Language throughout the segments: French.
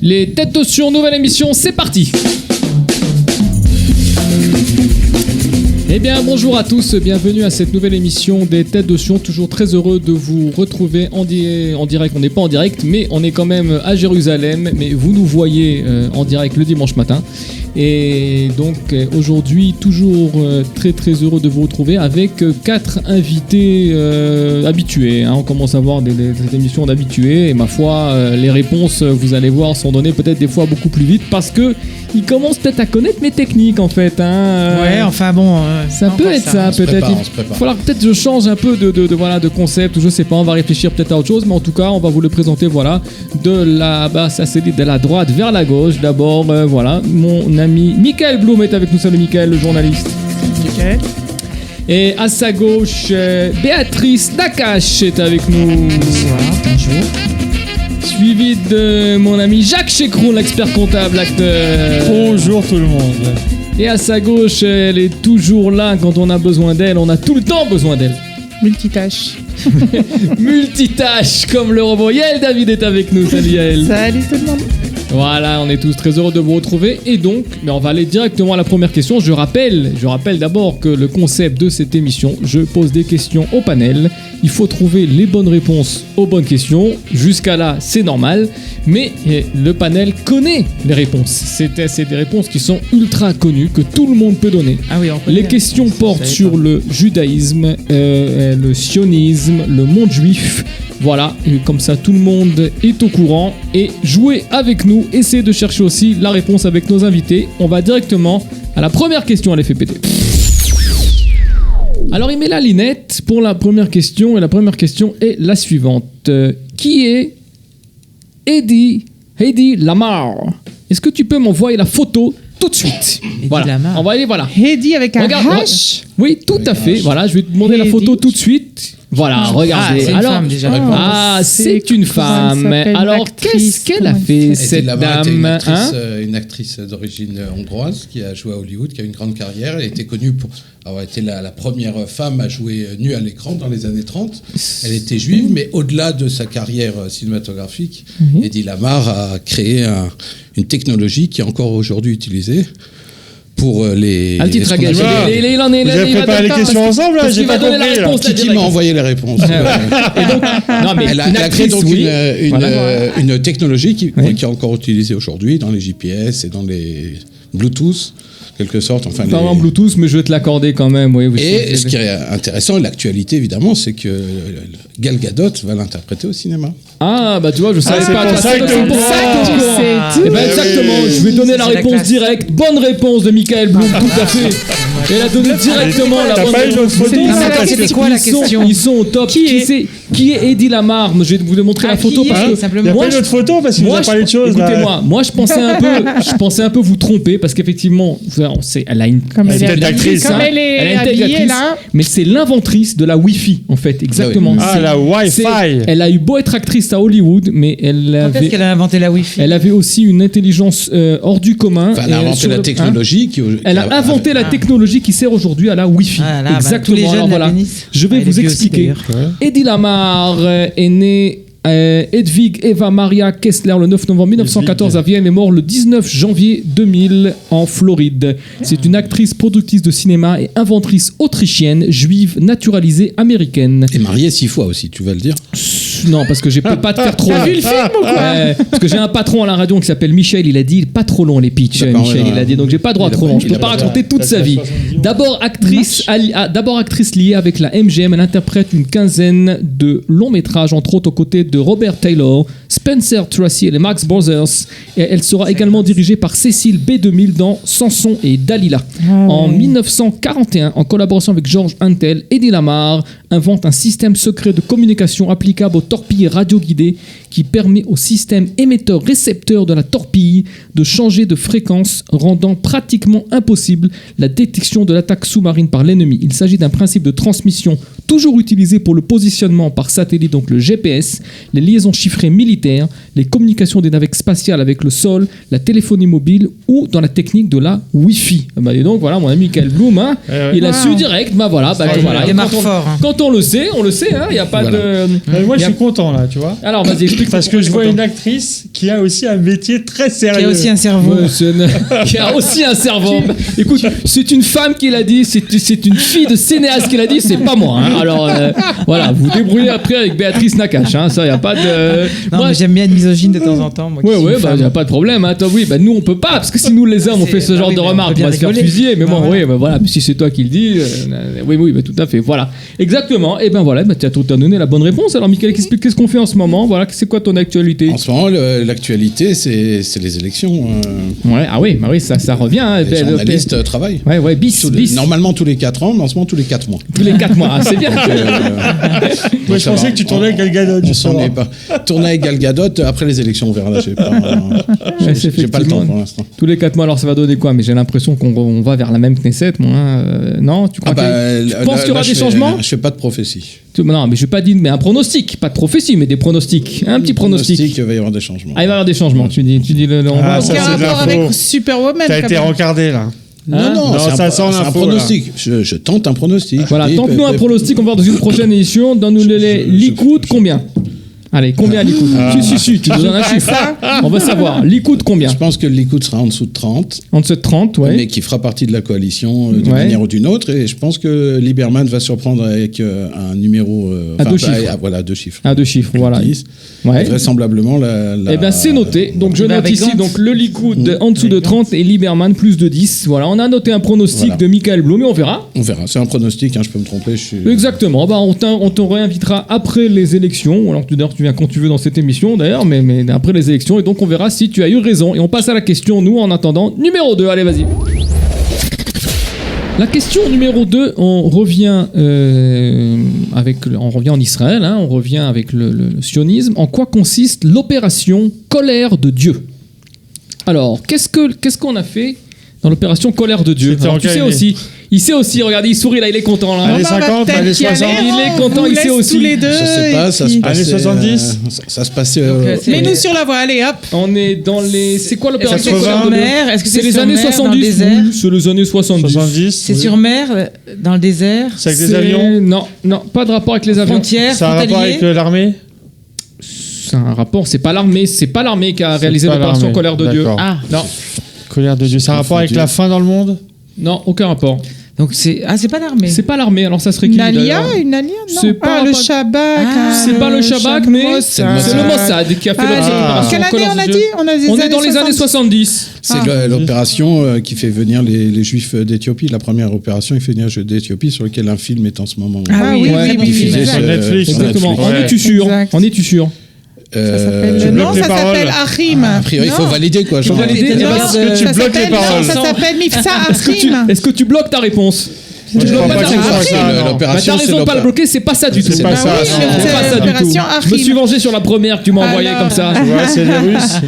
Les têtes d'Otion, nouvelle émission, c'est parti. Eh bien, bonjour à tous, bienvenue à cette nouvelle émission des Têtes d'Otion. Toujours très heureux de vous retrouver en direct. On n'est pas en direct, mais on est quand même à Jérusalem. Mais vous nous voyez en direct le dimanche matin. Et donc aujourd'hui, toujours très très heureux de vous retrouver avec 4 invités habitués. On commence à avoir cette émission d'habitués. Et ma foi, les réponses, vous allez voir, sont données peut-être des fois beaucoup plus vite parce que ils commencent peut-être à connaître mes techniques en fait. Ouais, enfin bon. Ça peut être ça, peut-être. Il va falloir peut-être que je change un peu de concept, je sais pas, on va réfléchir peut-être à autre chose, mais en tout cas, on va vous le présenter, voilà, ça c'est dit de la droite vers la gauche. D'abord, voilà, mon ami Michael Blum est avec nous. Salut Michael, le journaliste. Michael. Et à sa gauche, Béatrice Nakache est avec nous. Bonsoir, bonjour. Suivi de mon ami Jacques Chécroun, l'expert comptable, acteur. Bonjour tout le monde. Et à sa gauche, elle est toujours là quand on a besoin d'elle. On a tout le temps besoin d'elle. Multitâche. Multitâche, comme le robot. Yael David est avec nous. Salut Yael. Salut tout le monde. Voilà, on est tous très heureux de vous retrouver. Et donc, on va aller directement à la première question. Je rappelle d'abord que le concept de cette émission, je pose des questions au panel. Il faut trouver les bonnes réponses aux bonnes questions. Jusqu'à là, c'est normal. Mais le panel connaît les réponses. C'est des réponses qui sont ultra connues, que tout le monde peut donner. Ah oui, on connaît. Les questions portent sur le judaïsme, le sionisme, le monde juif. Voilà, et comme ça tout le monde est au courant. Et jouez avec nous, essayez de chercher aussi la réponse avec nos invités. On va directement à la première question à l'effet pété. Alors il met la linette pour la première question, et la première question est la suivante. Qui est Hedy Lamarr? Est-ce que tu peux m'envoyer la photo tout de suite? Voilà, envoyez, voilà. Hedy avec un H. Oui, tout à fait. Voilà, je vais te demander la photo tout de suite. Voilà, regardez. C'est une femme déjà. C'est une femme. Alors, qu'est-ce qu'elle a fait, cette dame? Une actrice d'origine hongroise qui a joué à Hollywood, qui a une grande carrière. Elle était connue pour avoir été la première femme à jouer nue à l'écran dans les années 30. Elle était juive, mais au-delà de sa carrière cinématographique, Hedy Lamarr a créé une technologie qui est encore aujourd'hui utilisée pour les... Un petit tragage. Il en est là. Vous avez préparé les questions ensemble, là? J'ai pas compris. Titi m'a envoyé les réponses. Et donc, non, mais elle a créé donc une technologie qui est encore utilisée aujourd'hui dans les GPS et dans les Bluetooth, quelque sorte. Enfin, pas en Bluetooth, mais je vais te l'accorder quand même. Oui, et ce qui est intéressant, l'actualité évidemment, c'est que Gal Gadot va l'interpréter au cinéma. Ah, bah tu vois, je savais pas. C'est pour ça que tu sais. Eh ben exactement, je vais donner la réponse directe. Bonne réponse de Michael Blum, tout à fait. Elle a donné directement la bonne réponse. C'était quoi la question? Ils sont au top. Qui est Hedy Lamarr? Je vais vous montrer la photo parce que il n'y a pas une autre photo parce qu'il vous a parlé de choses. Écoutez-moi, je pensais un peu vous tromper parce qu'effectivement, elle a une tête d'actrice. Comme elle est habillée là. Mais c'est l'inventrice de la Wi-Fi en fait, exactement. Ah, la Wi-Fi. Elle a eu beau être actrice à Hollywood, mais Quand est-ce qu'elle a inventé la Wi-Fi? Elle avait aussi une intelligence hors du commun. Enfin, elle a inventé la technologie. Elle a inventé la technologie qui sert aujourd'hui à la Wi-Fi. Exactement. Tous les jeunes voilà. Je vais vous expliquer. Hedy Lamarr est née Hedwig Eva Maria Kessler le 9 novembre 1914 à Vienne et mort le 19 janvier 2000 en Floride. C'est une actrice productrice de cinéma et inventrice autrichienne, juive, naturalisée américaine. Et mariée 6 fois aussi, tu vas le dire? Non, parce que je peux pas te faire trop long. T'as vu le film ou quoi? Parce que j'ai un patron à la radio qui s'appelle Michel, il a dit pas trop long les pitchs. Michel, il a dit, donc j'ai pas droit à trop long. Je peux pas raconter toute sa vie. D'abord actrice liée avec la MGM, elle interprète une quinzaine de longs métrages, entre autres aux côtés de Robert Taylor, Spencer Tracy et les Marx Brothers. Et elle sera également dirigée par Cécile B2000 dans Samson et Dalila. En 1941, en collaboration avec George Antel, Hedy Lamarr invente un système secret de communication applicable aux torpilles radioguidées qui permet au système émetteur-récepteur de la torpille de changer de fréquence, rendant pratiquement impossible la détection de l'attaque sous-marine par l'ennemi. Il s'agit d'un principe de transmission toujours utilisé pour le positionnement par satellite, donc le GPS, les liaisons chiffrées militaires, les communications des navettes spatiales avec le sol, la téléphonie mobile ou dans la technique de la Wi-Fi. Et donc voilà, mon ami Michael Bloom, hein, il a su direct, voilà. Quand on le sait, il n'y a pas de... Moi, je suis content là, tu vois. Alors, vas-y, explique. Parce que je vois une actrice qui a aussi un métier très sérieux. Qui a aussi un cerveau. Qui a aussi un cerveau. Écoute, c'est une femme qui l'a dit, c'est une fille de cinéaste qui l'a dit, c'est pas moi. Hein. Alors, voilà, vous débrouillez après avec Béatrice Nakache. Hein. Ça, il n'y a pas de... Non, mais j'aime bien être misogyne de temps en temps. Oui, il n'y a pas de problème. Hein. Toi, oui, nous, on peut pas, parce que si nous, les hommes, on fait ce genre de remarques, on va se faire fusiller. Mais bon, voilà, si c'est toi qui le dis, oui, tout à fait. Voilà. Exactement. Et ben voilà, tu as donné la bonne réponse. Alors, Michael, qu'est-ce qu'on fait en ce moment? Voilà, c'est quoi ton actualité? En ce moment, l'actualité, c'est les élections. Ouais, oui, ça revient. Hein, les journalistes travaillent. Ouais, bis. Normalement tous les 4 ans, mais en ce moment tous les 4 mois. Tous les 4 mois, c'est bien. Moi, je pensais que tu tournais avec Gal Gadot. On s'en est pas. Tourner avec Gal Gadot, après les élections, on verra. J'ai pas le temps pour l'instant. Tous les 4 mois, alors ça va donner quoi? Mais j'ai l'impression qu'on va vers la même Knesset, moi. Non, tu crois tu penses qu'il y aura des changements? Je fais pas de prophétie. Non, mais je vais pas dire, mais un pronostic, pas de prophétie, mais des pronostics. Un petit pronostic. Il va y avoir des changements. Ah, il va y avoir des changements. Tu dis ça, c'est de rapport avec Superwoman. T'as été rencardé là. Non, c'est un pronostic. Je tente un pronostic. Voilà, tente-nous un pronostic, on va voir dans une prochaine édition. Donne-nous les Likoud, combien? Allez, combien Likoud? Si, tu nous donnes un chiffre. On va savoir. Likoud, combien? Je pense que le Likoud sera en dessous de 30. En dessous de 30, ouais. Mais qui fera partie de la coalition d'une manière ou d'une autre. Et je pense que Lieberman va surprendre avec un numéro... à 2 chiffres. Voilà, 2 chiffres. À 2 chiffres, voilà. Ouais. Vraisemblablement, Eh bien, c'est noté. Donc, je note ici donc, le Likoud en dessous de 30 et Lieberman plus de 10. Voilà, on a noté un pronostic de Michael Blum et on verra. On verra. C'est un pronostic, je peux me tromper. Exactement. On te réinvitera après les élections. Alors, tu viens quand tu veux dans cette émission, d'ailleurs, mais après les élections. Et donc, on verra si tu as eu raison. Et on passe à la question, nous, en attendant, numéro 2. Allez, vas-y. La question numéro 2, on revient en Israël, hein, on revient avec le sionisme. En quoi consiste l'opération Colère de Dieu? Alors, qu'est-ce qu'on a fait dans l'opération Colère de Dieu? Alors, tu sais aussi, il sait aussi, regardez, il sourit là, il est content là. Années 50, années 60. Il est content, il sait aussi. Tous les deux, je sais pas, ça se passait... Années 70. Ça se passait... Mets-nous sur la voie, allez hop. On est dans les... C'est quoi l'opération Colère de Dieu? Est-ce que c'est les années 70? Oui, c'est les années 70. C'est sur mer, dans le désert? C'est avec des avions? Non, pas de rapport avec les avions. Frontières, ça a un rapport avec l'armée? C'est un rapport, c'est pas l'armée qui a réalisé l'opération Colère de Dieu. Ah, non. Colère de Dieu, ça a un rapport avec la faim dans le monde? Non, aucun rapport. Donc c'est pas l'armée. C'est pas l'armée, alors ça serait qui? Une alia, non. C'est pas le Shabak. C'est pas le Shabak, mais c'est le Mossad qui a fait l'opération. Quelle année on a dit? On est dans les années 70. C'est l'opération qui fait venir les Juifs d'Éthiopie. La première opération, il fait venir les Juifs d'Éthiopie, sur lequel un film est en ce moment diffusé sur Netflix. Exactement. En es-tu sûr? Ça s'appelle Achim. A priori, il faut valider quoi. Est-ce que tu bloques les paroles? Ça s'appelle Mifsa Achim. Est-ce que tu bloques ta réponse? Je crois pas que ce soit ça. T'as raison de pas le bloquer, c'est pas ça du tout. C'est pas ça. C'est pas ça du tout. Je me suis vengé sur la première que tu m'as envoyée comme ça. Ouais, c'est les Russes.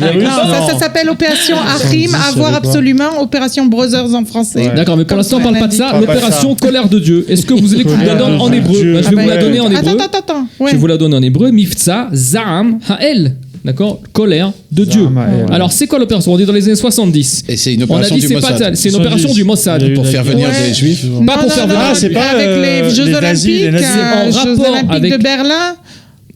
Ça s'appelle Opération Achim, à voir absolument. Opération Brothers en français. D'accord, mais pour l'instant, on parle pas de ça. L'opération Colère de Dieu. Est-ce que vous voulez que je vous la donne en hébreu? Je vais vous la donner en hébreu. Attends. Je vais vous la donner en hébreu. Mifsa Za'am Ha'el. D'accord? Colère de Dieu. Alors, c'est quoi l'opération? On est dans les années 70. Et c'est une opération du Mossad. C'est une opération du Mossad. Pour faire venir des Juifs. Pas pour faire venir. c'est pas avec les Jeux Olympiques, de Berlin.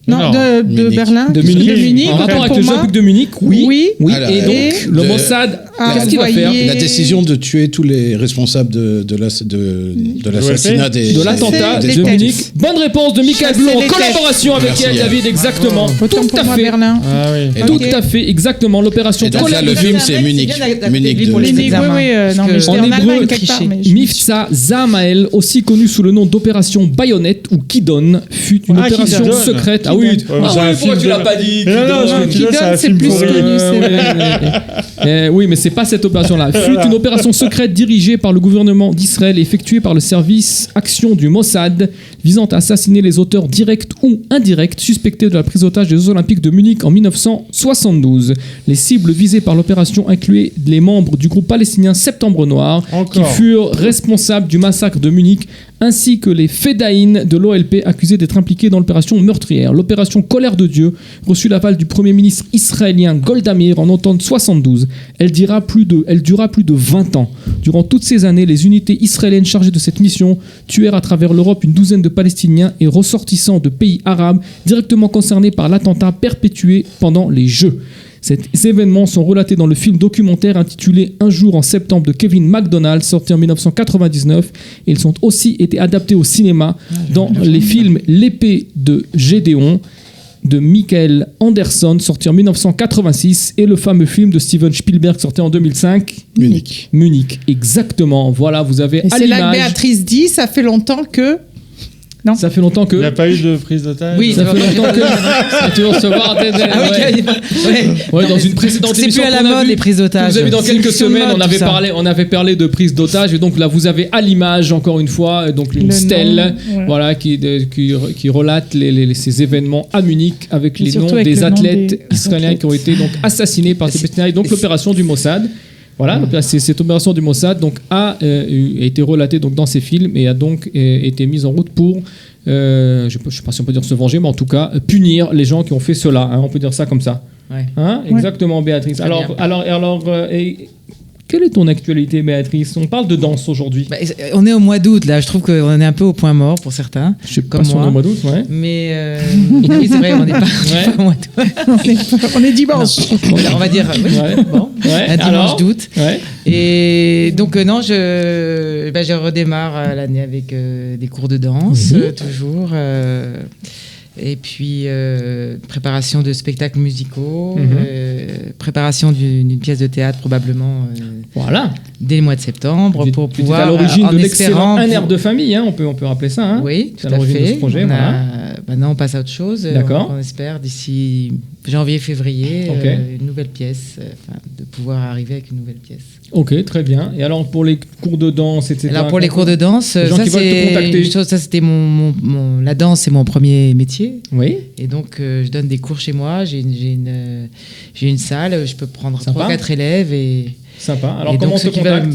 Non, de Berlin. De Munich. En rapport avec les Jeux Olympiques de Munich, oui. Et donc, le Mossad, qu'est-ce qu'il va faire? La décision de tuer tous les responsables de l'assassinat de l'attentat de Munich. Bonne réponse de Michael Blum en collaboration avec elle, David, exactement. Tout à fait. Tout à fait, exactement. L'opération Colère de Dieu. Le film, c'est Munich. Oui, non, mais j'étais en Allemagne quelque part. Mifsa Zamael, aussi connu sous le nom d'opération Baïonnette ou Kidon, fut une opération secrète. Ah oui, pourquoi tu l'as pas dit? Non, Kidon, c'est plus connu, c'est vrai. Oui, mais c'est pas cette opération-là. Fut une opération secrète dirigée par le gouvernement d'Israël et effectuée par le service action du Mossad, visant à assassiner les auteurs directs ou indirects suspectés de la prise d'otage des Jeux Olympiques de Munich en 1972. Les cibles visées par l'opération incluaient les membres du groupe palestinien Septembre Noir, qui furent responsables du massacre de Munich, ainsi que les Fedaïn de l'OLP accusés d'être impliqués dans l'opération meurtrière. L'opération Colère de Dieu reçut l'aval du premier ministre israélien Golda Meir en automne 72. Elle dura plus de 20 ans. Durant toutes ces années, les unités israéliennes chargées de cette mission tuèrent à travers l'Europe une douzaine de Palestiniens et ressortissants de pays arabes directement concernés par l'attentat perpétué pendant les Jeux. Ces événements sont relatés dans le film documentaire intitulé Un jour en septembre de Kevin MacDonald, sorti en 1999. Et ils ont aussi été adaptés au cinéma dans les films L'épée de Gédéon de Michael Anderson, sorti en 1986, et le fameux film de Steven Spielberg, sorti en 2005. Munich, exactement. Voilà, vous avez et à c'est l'image. là que Béatrice dit, ça fait longtemps que... Non. Ça fait longtemps que... Il n'y a pas eu de prise d'otage. Oui, ça fait longtemps que... Ça tu recevoir dans une précédente émission. C'est plus à la mode, les prises d'otage. Vous avez dans quelques semaines, on avait parlé de prise d'otage. Et donc là, vous avez à l'image, encore une fois, donc une stèle voilà, qui relate ces événements à Munich avec les noms des athlètes israéliens qui ont été donc assassinés par ces Palestiniens. Donc l'opération du Mossad. Voilà, cette opération du Mossad donc, a été relatée donc, dans ces films et a donc été mise en route pour, je ne sais pas si on peut dire se venger, mais en tout cas punir les gens qui ont fait cela. Hein, on peut dire ça comme ça. Ouais. Hein, exactement, Béatrice. Alors, quelle est ton actualité, Béatrice? On parle de danse aujourd'hui. On est au mois d'août, là. Je trouve qu'on est un peu au point mort pour certains. Je sais pas si on est au mois d'août, ouais. Mais oui, c'est vrai, on n'est pas au mois d'août. On est dimanche. On va dire, oui, bon, un dimanche d'août. Ouais. Et donc, non, je redémarre l'année avec des cours de danse, toujours. Et puis, préparation de spectacles musicaux, préparation d'une pièce de théâtre probablement dès le mois de septembre pour pouvoir... à l'origine de l'excellent Un air de famille, hein, on peut rappeler ça. Hein. Oui, tout à l'origine de ce projet. Maintenant, on passe à autre chose. D'accord. On espère d'ici janvier-février une nouvelle pièce, de pouvoir arriver avec une nouvelle pièce. Ok, très bien. Et alors pour les cours de danse, etc. Alors pour les cours de danse, ça c'était la danse, c'est mon premier métier. Oui. Et donc je donne des cours chez moi. J'ai une salle, je peux prendre 3-4 élèves et. Sympa. Alors comment on te contacte?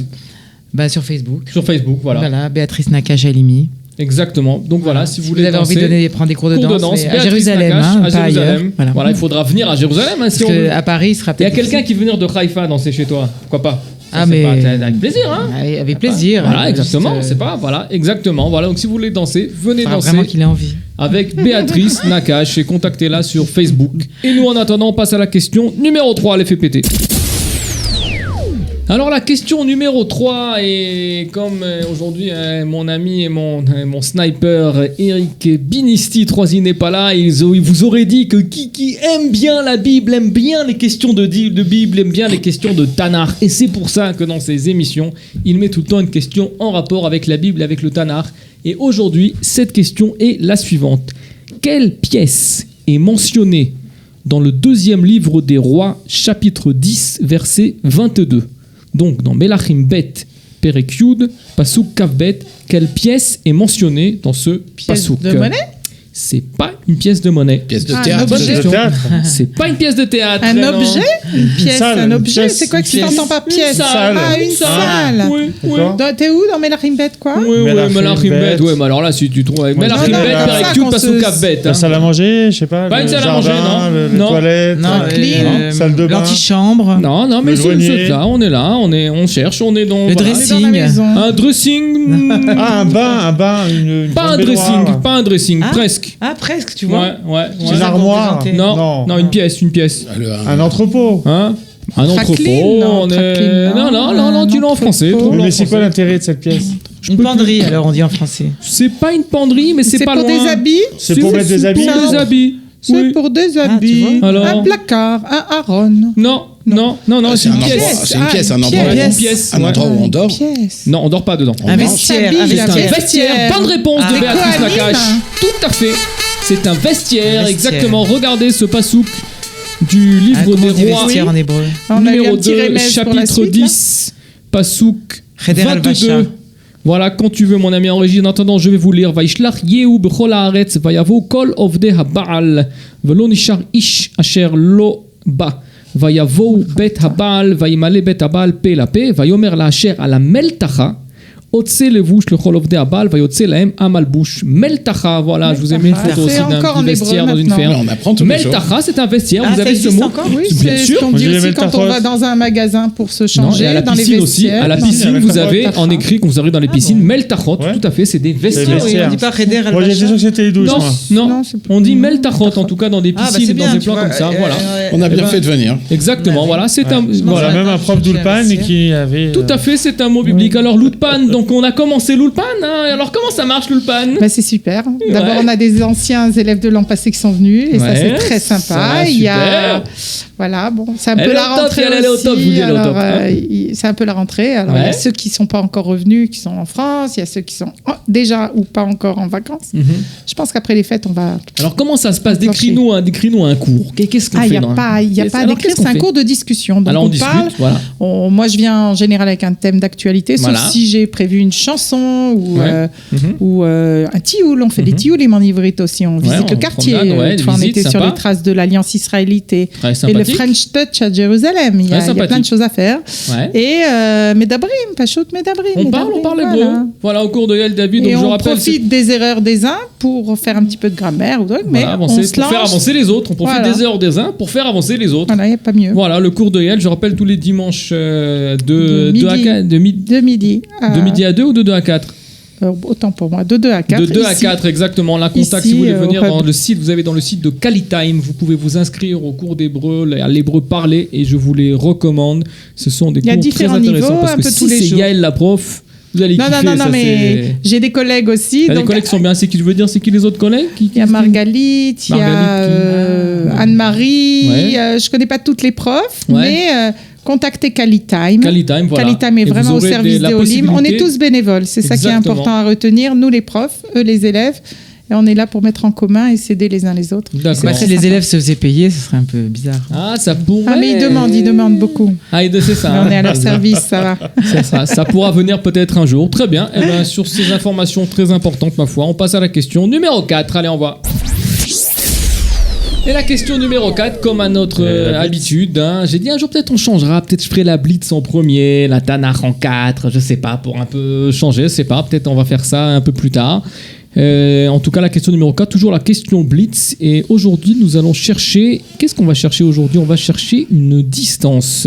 Sur Facebook. Sur Facebook, voilà. Voilà, Béatrice Nakache-Halimi. Exactement. Donc voilà, si vous voulez avez envie de prendre des cours de danse à Jérusalem, à Jérusalem. Voilà, il faudra venir à Jérusalem. Parce qu'à Paris, il sera peut-être. Il y a quelqu'un qui veut venir de Haïfa danser chez toi. Pourquoi pas? Avec plaisir, hein. Avec plaisir. Voilà, exactement. C'est pas, voilà, exactement. Voilà, donc si vous voulez danser, venez danser. Vraiment qu'il ait envie. Avec Béatrice Nakache et contactez-la sur Facebook. Et nous, en attendant, on passe à la question numéro 3, l'effet pété. Alors la question numéro 3, et comme aujourd'hui mon ami et mon sniper Eric Binisti 3i n'est pas là, il vous aurait dit que qui aime bien la Bible, aime bien les questions de Bible, aime bien les questions de Tanakh. Et c'est pour ça que dans ses émissions, il met tout le temps une question en rapport avec la Bible et avec le Tanakh. Et aujourd'hui, cette question est la suivante. Quelle pièce est mentionnée dans le 2e livre des Rois, chapitre 10, verset 22 ? Donc, dans Melachim Bet, Perek Yud, Pasuk Kav Bet, quelle pièce est mentionnée dans ce Pasuk? Pièce de monnaie? C'est pas une pièce de monnaie. Pièce de théâtre. C'est pas une pièce de théâtre. Un objet? Une pièce, un objet. C'est quoi que tu t'entends par pièce? Une salle. Oui. T'es où dans Melachim Bet, quoi? Oui, Melachim Bet. Oui, mais alors là, si tu trouves avec Melachim Bet, Perek Yud, Pasuk Kav Bet. La salle à manger, je sais pas. Pas une salle à manger, non. Les toilettes. Salle de bain. L'antichambre. Non, mais c'est là, on cherche, on est dans. Le dressing. Un dressing. Ah, un bain, une. Pas un dressing, presque. Ah, presque, tu vois. Ouais. Une armoire. Non, une pièce. Un entrepôt. Hein? Un entrepôt. Non, tu l'as en français. Mais c'est quoi l'intérêt de cette pièce? Une penderie, alors on dit en français. C'est pas une penderie, mais c'est pas loin. C'est pour des habits? C'est pour mettre des habits. C'est pour des habits. Un placard, un haron. Non, c'est une pièce, un endroit où on dort. Non, on dort pas dedans. Un vestiaire. Bonne réponse de Béatrice Nakache. Tout à fait. C'est un vestiaire, exactement. Regardez ce pasouk du livre des rois, en hébreu. numéro 2, chapitre 10, Pasouk 22. Voilà, quand tu veux, mon ami, en régie. En attendant, je vais vous lire. Vaishlach Yehu bechol haaretz, vayavo kol ovdei habaal, velo nishar ish asher lo ba. Vayavo bet habaal, vayimale bet habaal pe la pe, vayomer la asher ala meltacha. Otse levush le chol ovdei habaal, vayotse lahem amalbush. Meltacha, voilà, je vous ai mis une photo aussi d'un petit vestiaire dans une ferme. On apprend tous les jours. Meltacha, c'est un vestiaire, vous avez ce mot. Oui, c'est ce qu'on dit aussi quand on va dans un magasin pour se changer, à la dans les piscine vestiaires. aussi. À la piscine, vous avez en écrit quand vous arrivez dans les piscines, meltachot, tout à fait, c'est des vestiaires. On dit pas Cheder Moi, j'étais sûr que c'était les douches. Non, on dit meltachot, en tout cas dans des piscines, dans des plans comme ça, voilà. On a bien fait de venir. Exactement, voilà, c'est un... Voilà, même un prof d'Ulpan qui avait... Tout à fait, c'est un mot biblique. Alors l'Ulpan, donc on a commencé l'Ulpan, alors comment ça marche l'Ulpan? C'est super. D'abord, on a des anciens élèves de l'an passé qui sont venus, et ça c'est très sympa. Il y a... Voilà, bon, c'est un peu la rentrée aussi. C'est un peu la rentrée. Alors, il y a ceux qui ne sont pas encore revenus, qui sont en France. Il y a ceux qui sont déjà ou pas encore en vacances. Je pense qu'après les fêtes, on va... Alors, comment ça se passe? Décris-nous un cours. Qu'est-ce qu'on fait? Il n'y a pas d'écrire, c'est un cours de discussion. Donc, alors, on discute, parle. Voilà. Moi, je viens en général avec un thème d'actualité, sauf si j'ai prévu une chanson ou un tioul. On fait des tiouls et manivrites aussi. On visite le quartier. On était sur les traces de l'Alliance israélite et le French Touch à Jérusalem. Il y a plein de choses à faire. Et Medabrim, Pachout Medabrim. On parle hébreu. Voilà, au cours de Yael David. Et on profite des erreurs des uns pour faire un petit peu de grammaire. Mais on se lance. Pour faire avancer les autres. On profite des erreurs des uns pour faire avancer les autres. Voilà, il n'y a pas mieux. Voilà, le cours de Yael, je rappelle, tous les dimanches de midi à 2 ou de 2 à 4. Autant pour moi, de 2 à 4. De 2 à 4, exactement. La contact, si vous voulez venir dans le site, vous avez dans le site de Kalitime, vous pouvez vous inscrire au cours d'hébreu, à l'hébreu parlé, et je vous les recommande. Ce sont des cours très intéressants parce que si c'est Yael la prof, vous allez kiffer. Non, mais j'ai des collègues aussi. Les collègues sont bien. C'est qui je veux dire? C'est qui les autres collègues? Il y a Margalite, il y a Anne-Marie. Je connais pas toutes les profs, mais contactez Kalitime. Kalitime, voilà. Kalitime est vraiment au service des Olim. On est tous bénévoles. C'est ça qui est important à retenir. Nous, les profs, eux, les élèves. Et on est là pour mettre en commun et s'aider les uns les autres. Si les élèves se faisaient payer, ce serait un peu bizarre. Ah, ça pourrait. Ah, mais ils demandent beaucoup. Ah, c'est ça. Mais on est à leur service, ça va. Ça pourra venir peut-être un jour. Très bien. Et bien, sur ces informations très importantes, ma foi, on passe à la question numéro 4. Allez, on va. Et la question numéro 4, comme à notre habitude, j'ai dit un jour peut-être on changera, peut-être je ferai la Blitz en premier, la Tanakh en 4, je sais pas, pour un peu changer, je sais pas, peut-être on va faire ça un peu plus tard. En tout cas, la question numéro 4, toujours la question Blitz. Et aujourd'hui, nous allons chercher... Qu'est-ce qu'on va chercher aujourd'hui? On va chercher une distance.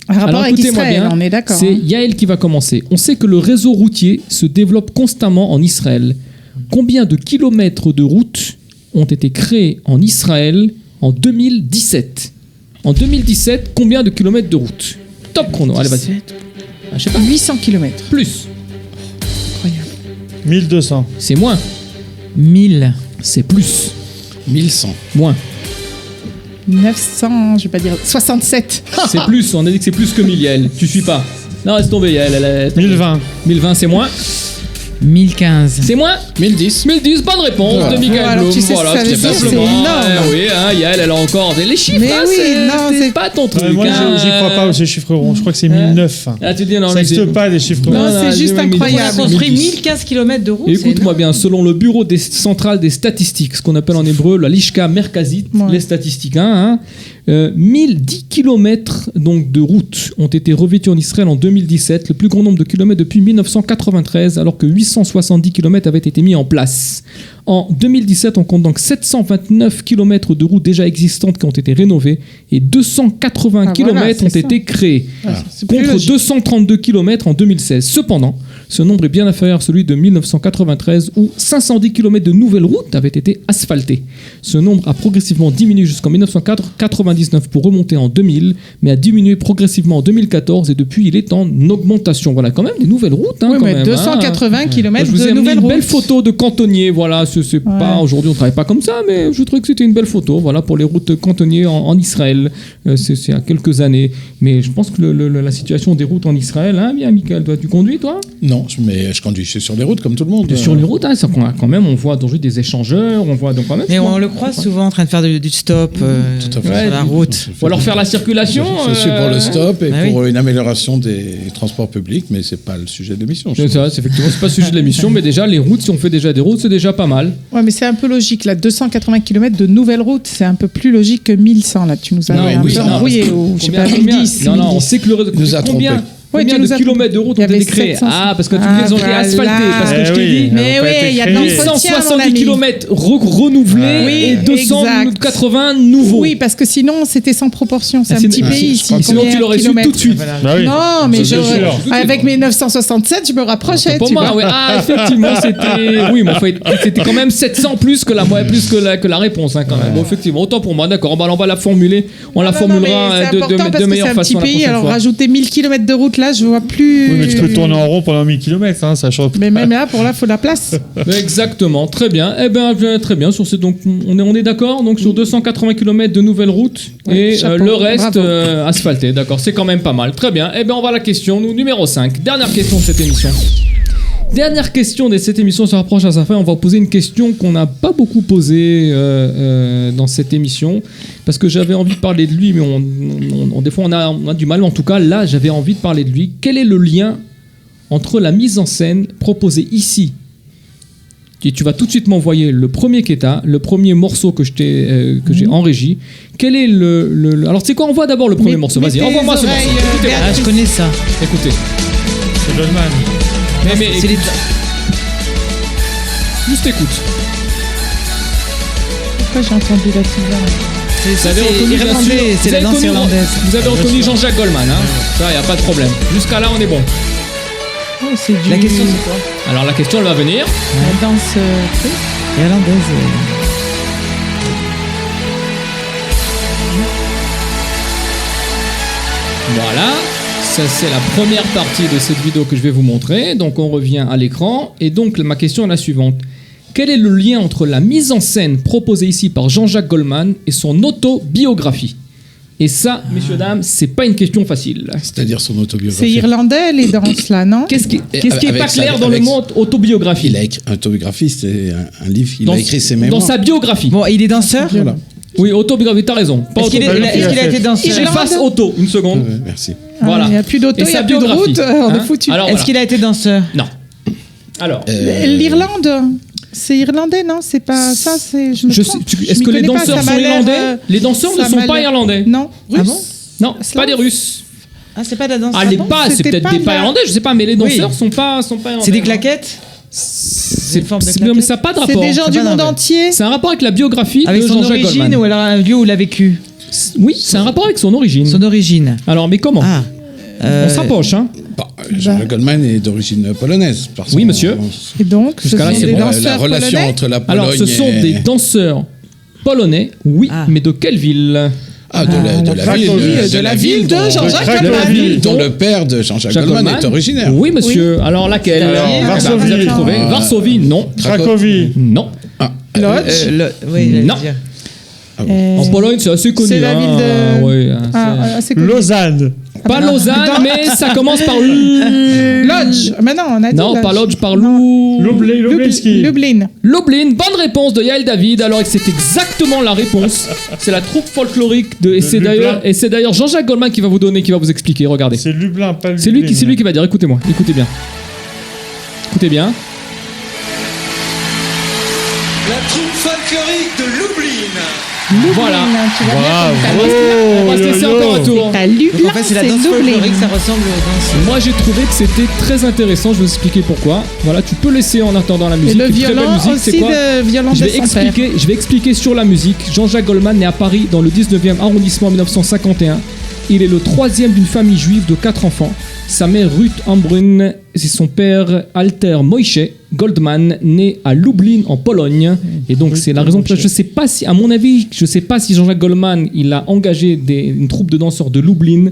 Un rapport avec Israël, on est d'accord. C'est Yael qui va commencer. On sait que le réseau routier se développe constamment en Israël. Combien de kilomètres de routes ont été créés en Israël en 2017? En 2017, combien de kilomètres de route? Top chrono, allez, vas-y. Je sais pas. 800 kilomètres. Plus. 1200. C'est moins. 1000. C'est plus. 1100. Moins. 900, je vais pas dire 67. C'est plus, on a dit que c'est plus que 1000, Yael. Tu suis pas. Non, laisse tomber, Yael. 1020. 1020, c'est moins. 1015. C'est moins. 1010. 1010, bonne réponse de Michael Blum. Voilà, tout simplement. Oui, Yael, elle a encore les chiffres. Mais c'est pas ton truc. Moi, j'y crois pas aux chiffres ronds. Je crois que c'est 1009. Ah, tu dis non, ça n'existe pas des chiffres ronds. Non, c'est juste incroyable. On a construit 1015 km de route. Écoute-moi bien, selon le bureau central des statistiques, ce qu'on appelle en hébreu la Lishka Merkazit, les statistiques, 1010 km donc, de routes ont été revêtus en Israël en 2017, le plus grand nombre de kilomètres depuis 1993, alors que 870 km avaient été mis en place. En 2017, on compte donc 729 km de routes déjà existantes qui ont été rénovées et 280 km ont été créés, contre 232 km en 2016. Cependant, ce nombre est bien inférieur à celui de 1993 où 510 km de nouvelles routes avaient été asphaltées. Ce nombre a progressivement diminué jusqu'en 1999 pour remonter en 2000, mais a diminué progressivement en 2014 et depuis il est en augmentation. Voilà, quand même des nouvelles routes. Oui, mais 280 km de nouvelles routes. Je vous ai mis une belle photo de cantonnier, voilà. C'est pas, aujourd'hui on travaille pas comme ça, mais je trouvais que c'était une belle photo, voilà, pour les routes cantonniers en Israël. C'est il y a quelques années, mais je pense que la situation des routes en Israël, bien Michael, toi tu conduis toi? Non, Non, mais je conduis sur les routes comme tout le monde. Sur les routes, quand même, on voit aujourd'hui des échangeurs, on voit donc quand même. Mais on le croise souvent en train de faire du stop sur la route. Ou alors faire la circulation. Je suis pour le stop et pour une amélioration des transports publics, mais c'est pas le sujet de l'émission. C'est ça, effectivement, c'est pas le sujet de l'émission, mais déjà les routes, si on fait déjà des routes, c'est déjà pas mal. Ouais, mais c'est un peu logique là, 280 km de nouvelles routes, c'est un peu plus logique que 1100 là. Tu nous as un peu embrouillé ou je sais pas 1010. Non, on sait que le réseau nous a trompé. Combien de kilomètres de route ont été créés? Ah, parce que tu les ont été asphaltés. Parce que je t'ai dit, mais oui, il y a de l'entretien. 170 km renouvelés et 280 nouveaux. Oui, parce que sinon, c'était sans proportion. C'est un petit pays. Sinon, tu l'aurais su tout de suite. Non, mais avec mes 967, je me rapprochais. Pour moi, oui. Ah, effectivement, c'était. Oui, mais c'était quand même 700 plus que la réponse, quand même. Bon, effectivement, autant pour moi, d'accord. On va la formuler. On la formulera de meilleure façon. C'est un petit pays, alors rajouter 1000 km de route là, je vois plus. Oui, mais tu peux tourner en rond pendant 1000 km, ça change. Mais même là, il faut la place. Exactement, très bien. Eh bien, très bien. Sur donc, on est d'accord. Donc, sur 280 km de nouvelles routes et le reste asphalté. D'accord, c'est quand même pas mal. Très bien. Eh bien, on va à la question numéro 5. Dernière question de cette émission. Dernière question de cette émission se rapproche à sa fin. On va poser une question qu'on n'a pas beaucoup posée dans cette émission parce que j'avais envie de parler de lui, mais des fois on a du mal. En tout cas, là, j'avais envie de parler de lui. Quel est le lien entre la mise en scène proposée ici? Et tu vas tout de suite m'envoyer le premier Keta, le premier morceau que j'ai en régie. Quel est Alors, tu sais quoi? On voit d'abord le premier morceau. Vas-y, envoie-moi ce morceau. Ah, je connais ça. Écoutez. C'est Goldman. Mais c'est juste écoute. Pourquoi j'ai entendu la irlandais, c'est la danse irlandaise. Vous avez reconnu Jean-Jacques Goldman, hein? Ça, il n'y a pas de problème. Jusqu'à là, on est bon. La question, c'est quoi? Alors, la question, elle va venir. La danse irlandaise. Voilà. Ça, c'est la première partie de cette vidéo que je vais vous montrer. Donc, on revient à l'écran. Et donc, ma question est la suivante. Quel est le lien entre la mise en scène proposée ici par Jean-Jacques Goldman et son autobiographie? Et ça, messieurs, dames, c'est pas une question facile. C'est-à-dire son autobiographie. C'est irlandais, les danses, là, non? Qu'est-ce qui est pas clair dans le mot autobiographie? Il a écrit autobiographie, c'est un livre qu'il a écrit ses mémoires. Dans sa biographie. Bon, il est danseur? Voilà. Oui, autobiographie, t'as raison. Est-ce qu'il a été danseur? J'efface auto, une seconde. Merci. Voilà. Il n'y a plus d'auto, il n'y a plus de route, on est foutu. Est-ce qu'il a été danseur? Non. Alors. L'Irlande, c'est irlandais, non? C'est pas ça, c'est. Est-ce que les danseurs sont irlandais? Les danseurs ne sont pas irlandais. Non. Russes? Ah bon? Non, pas des Russes. Ah, c'est pas de la danse. Ah, c'est peut-être des pas irlandais, je sais pas, mais les danseurs sont pas irlandais. C'est des claquettes? C'est une forme de claquette. Mais ça n'a pas de rapport. C'est des gens du monde entier. C'est un rapport avec la biographie avec de Jean-Jacques Goldman. Avec son origine ou alors un lieu où il a vécu? Oui, c'est un rapport avec son origine. Son origine. Alors, mais comment? On s'approche, hein? Jean-Jacques Goldman est d'origine polonaise. Oui, monsieur. Et donc, jusqu'à là, c'est bon. La relation entre la Pologne. Alors, ce sont des danseurs polonais, oui, mais de quelle ville? De la ville de Jean-Jacques Goldman, dont le père de Jean-Jacques Goldman est originaire. Oui, monsieur. Alors, laquelle? Varsovie. Vous avez trouvé. Varsovie, non. Cracovie. Non. Lodz. Oui, non. En Pologne, c'est assez connu. C'est la ville de. assez connu. Lausanne. Pas Lausanne, mais ça commence par Lodz. Mais non, on a dit. Non, pas Lodz, par Lublin. Lublin. Bonne réponse de Yael David. Alors, c'est exactement la réponse. C'est la troupe folklorique et c'est d'ailleurs Jean-Jacques Goldman qui va vous expliquer. Regardez. C'est Lublin, pas Lublin. C'est lui qui va dire. Écoutez-moi. Écoutez bien. Écoutez bien. La troupe folklorique de Lublin. Voilà. On va se laisser encore un tour. C'est à Lublin, en fait, c'est la danse folklorique, ça ressemble aux danses. Moi, j'ai trouvé que c'était très intéressant. Je vais vous expliquer pourquoi. Voilà, tu peux laisser en attendant la musique. Et le violon aussi de violon de son père. Je vais expliquer sur la musique. Jean-Jacques Goldman naît à Paris dans le 19e arrondissement en 1951. Il est le troisième d'une famille juive de 4 enfants. Sa mère Ruth Ambrun, c'est son père Alter Moïse Goldman, né à Lublin en Pologne. Et donc c'est la raison pour laquelle je sais pas si, à mon avis, je sais pas si Jean-Jacques Goldman il a engagé une troupe de danseurs de Lublin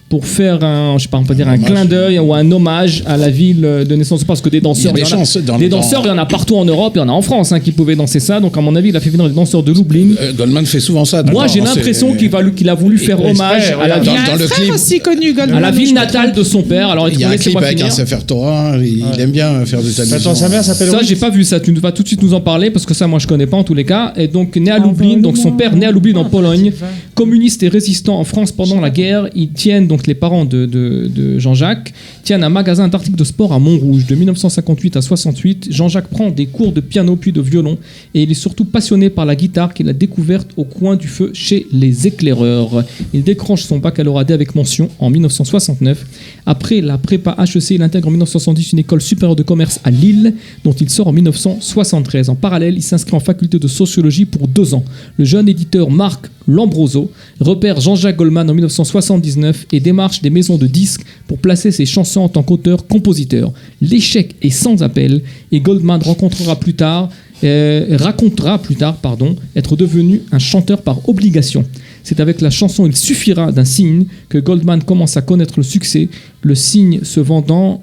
pour faire un clin d'œil ou un hommage à la ville de naissance. Parce que des danseurs, il y en a partout en Europe, il y en a en France qui pouvaient danser ça. Donc à mon avis, il a fait venir des danseurs de Lublin. Goldman fait souvent ça. Moi, j'ai l'impression qu'il a voulu faire hommage à la ville. Dans le clip aussi connu, Goldman, à la ville natale de son père. Alors il y a un clip avec un Sefer Torah. Il aime bien faire des allusions. Attends, sa mère s'appelle. Ça, j'ai pas vu ça. Tu vas tout de suite nous en parler parce que ça, moi, je connais pas en tous les cas. Et donc né à Lublin, donc son père né à Lublin en Pologne, communiste et résistant en France pendant la guerre. Ils tiennent donc les parents de Jean-Jacques tiennent un magasin d'articles de sport à Montrouge. De 1958 à 68, Jean-Jacques prend des cours de piano puis de violon et il est surtout passionné par la guitare qu'il a découverte au coin du feu chez les éclaireurs. Il décroche son baccalauréat avec mention en 1969. Après la prépa HEC, il intègre en 1970 une école supérieure de commerce à Lille dont il sort en 1973. En parallèle, il s'inscrit en faculté de sociologie pour 2 ans. Le jeune éditeur Marc Lambroso repère Jean-Jacques Goldman en 1979 et démarche des maisons de disques pour placer ses chansons en tant qu'auteur-compositeur. L'échec est sans appel et Goldman racontera plus tard être devenu un chanteur par obligation. C'est avec la chanson Il suffira d'un signe que Goldman commence à connaître le succès, le single se vendant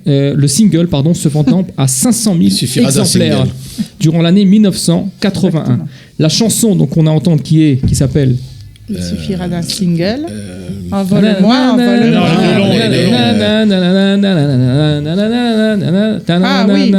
à 500 000 exemplaires durant l'année 1981. Exactement. La chanson donc on a entendu qui s'appelle Il suffira d'un single. Envole-moi, envole-moi. Ah oui.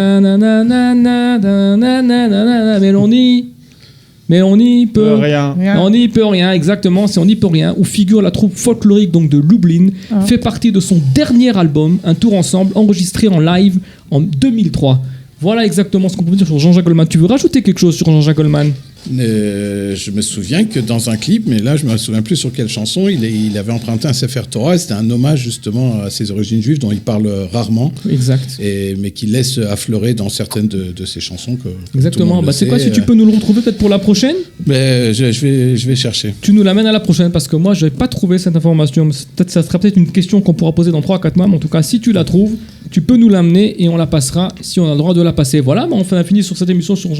Mais on n'y peut rien. On n'y peut rien, exactement, c'est On n'y peut rien, où figure la troupe folklorique donc de Lublin, fait partie de son dernier album, Un tour ensemble, enregistré en live en 2003. Voilà exactement ce qu'on peut dire sur Jean-Jacques Goldman. Tu veux rajouter quelque chose sur Jean-Jacques Goldman ? Je me souviens que dans un clip, mais là je me souviens plus sur quelle chanson, il avait emprunté un Sefer Torah. C'était un hommage justement à ses origines juives dont il parle rarement. Exact. Mais qui laisse affleurer dans certaines de ses chansons. Exactement. C'est quoi, si tu peux nous le retrouver peut-être pour la prochaine ? Je vais chercher. Tu nous l'amènes à la prochaine parce que moi je n'avais pas trouvé cette information. Ça sera peut-être une question qu'on pourra poser dans 3-4 mois. Mais en tout cas, si tu la trouves, tu peux nous l'amener et on la passera si on a le droit de la passer. Voilà, on a fini sur cette émission sur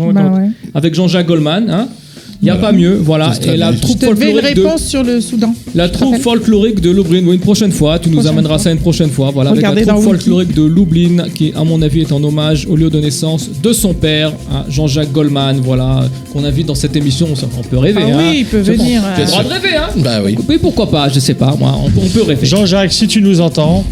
avec Jean-Jacques Goldman. Il n'y a pas mieux, voilà. Et la troupe folklorique sur le Soudan. La troupe folklorique de Lublin, une prochaine fois, tu nous amèneras ça une prochaine fois, voilà, avec la troupe folklorique de Lublin, qui à mon avis est en hommage au lieu de naissance de son père, Jean-Jacques Goldman, voilà, qu'on invite dans cette émission. On peut rêver, oui, il peut venir. Tu as le droit de rêver, Bah oui. Oui, pourquoi pas, je sais pas, moi, on peut rêver. Jean-Jacques, si tu nous entends,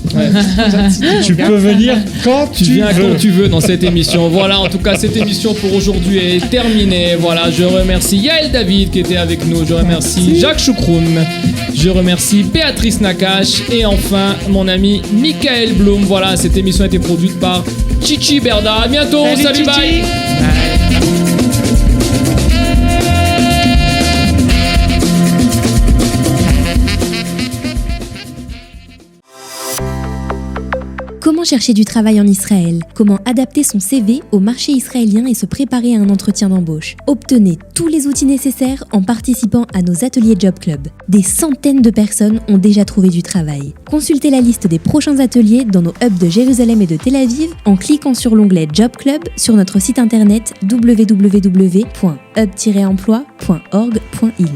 tu peux venir quand tu veux. Quand tu veux dans cette émission. Voilà, en tout cas, cette émission pour aujourd'hui est terminée. Voilà, je remercie Yael David qui était avec nous, je remercie Jacques Choukroun, je remercie Béatrice Nakache et enfin mon ami Michael Blum. Voilà, cette émission a été produite par Chichi Berda. À bientôt, salut bye. Comment chercher du travail en Israël ? Comment adapter son CV au marché israélien et se préparer à un entretien d'embauche ? Obtenez tous les outils nécessaires en participant à nos ateliers Job Club. Des centaines de personnes ont déjà trouvé du travail. Consultez la liste des prochains ateliers dans nos hubs de Jérusalem et de Tel Aviv en cliquant sur l'onglet Job Club sur notre site internet www.hub-emploi.org.il.